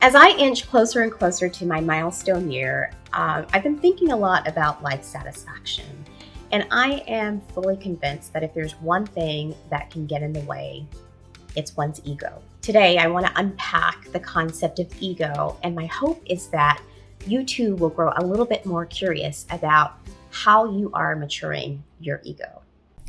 As I inch closer and closer to my milestone year, I've been thinking a lot about life satisfaction. And I am fully convinced that if there's one thing that can get in the way, it's one's ego. Today, I want to unpack the concept of ego, and my hope is that you too will grow a little bit more curious about how you are maturing your ego.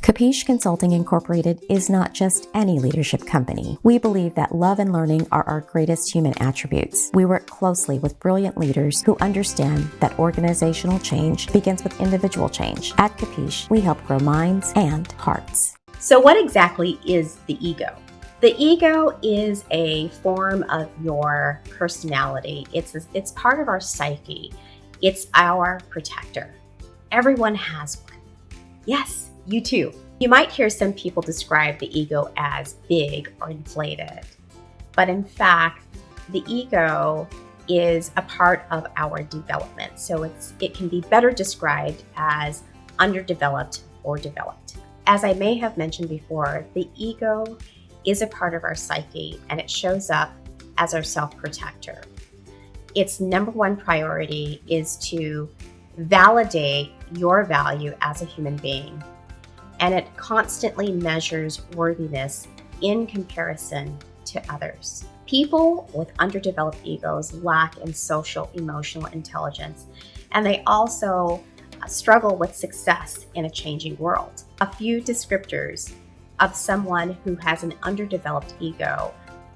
CaPeesh Consulting Inc. is not just any leadership company. We believe that love and learning are our greatest human attributes. We work closely with brilliant leaders who understand that organizational change begins with individual change. At CaPeesh, we help grow minds and hearts. So what exactly is the ego? The ego is a form of your personality. It's part of our psyche. It's our protector. Everyone has one. Yes. You too. You might hear some people describe the ego as big or inflated, but in fact, the ego is a part of our development. So it can be better described as underdeveloped or developed. As I may have mentioned before, the ego is a part of our psyche and it shows up as our self-protector. Its number one priority is to validate your value as a human being. And it constantly measures worthiness in comparison to others. People with underdeveloped egos lack in social emotional intelligence, and they also struggle with success in a changing world. A few descriptors of someone who has an underdeveloped ego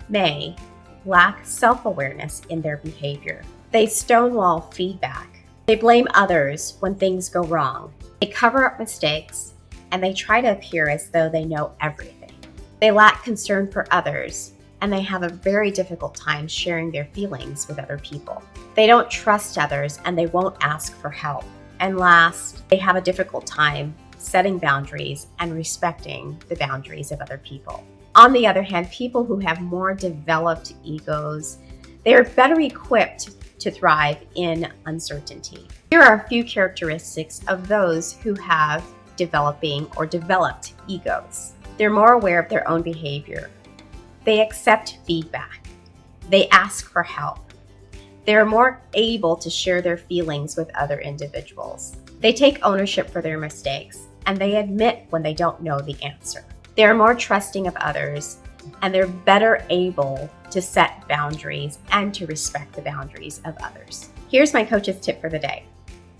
may lack self-awareness in their behavior. They stonewall feedback. They blame others when things go wrong. They cover up mistakes, and they try to appear as though they know everything. They lack concern for others, and they have a very difficult time sharing their feelings with other people. They don't trust others, and they won't ask for help. And last, they have a difficult time setting boundaries and respecting the boundaries of other people. On the other hand, people who have more developed egos, they are better equipped to thrive in uncertainty. Here are a few characteristics of those who have developing or developed egos. They're more aware of their own behavior. They accept feedback. They ask for help. They're more able to share their feelings with other individuals. They take ownership for their mistakes, and they admit when they don't know the answer. They're more trusting of others, and they're better able to set boundaries and to respect the boundaries of others. Here's my coach's tip for the day.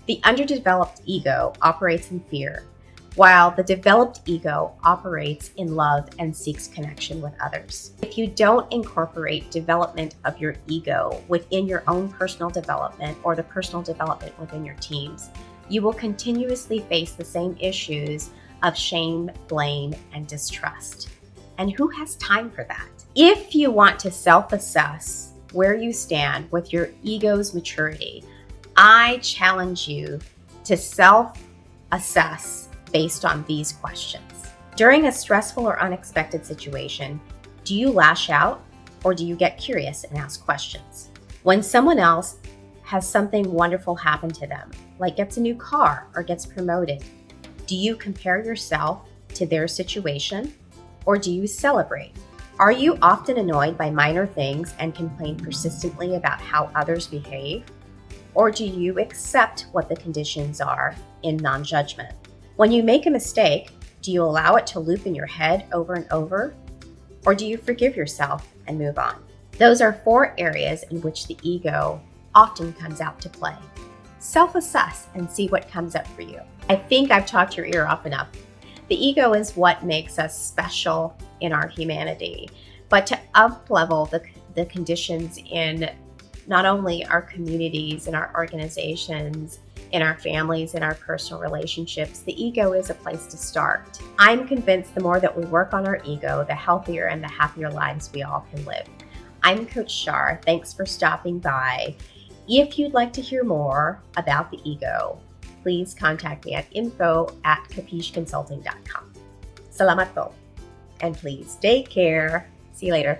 The underdeveloped ego operates in fear, while the developed ego operates in love and seeks connection with others. If you don't incorporate development of your ego within your own personal development or the personal development within your teams, you will continuously face the same issues of shame, blame, and distrust. And who has time for that? If you want to self-assess where you stand with your ego's maturity, I challenge you to self-assess based on these questions. During a stressful or unexpected situation, do you lash out or do you get curious and ask questions? When someone else has something wonderful happen to them, like gets a new car or gets promoted, do you compare yourself to their situation or do you celebrate? Are you often annoyed by minor things and complain persistently about how others behave? Or do you accept what the conditions are in non-judgment? When you make a mistake, do you allow it to loop in your head over and over? Or do you forgive yourself and move on? Those are 4 areas in which the ego often comes out to play. Self-assess and see what comes up for you. I think I've talked your ear off enough. The ego is what makes us special in our humanity, but to up-level the conditions in not only our communities and our organizations, in our families, in our personal relationships, the ego is a place to start. I'm convinced the more that we work on our ego, the healthier and the happier lives we all can live. I'm Coach Shar. Thanks for stopping by. If you'd like to hear more about the ego, please contact me at info@capeeshconsulting.com. Salamat po. And please take care. See you later.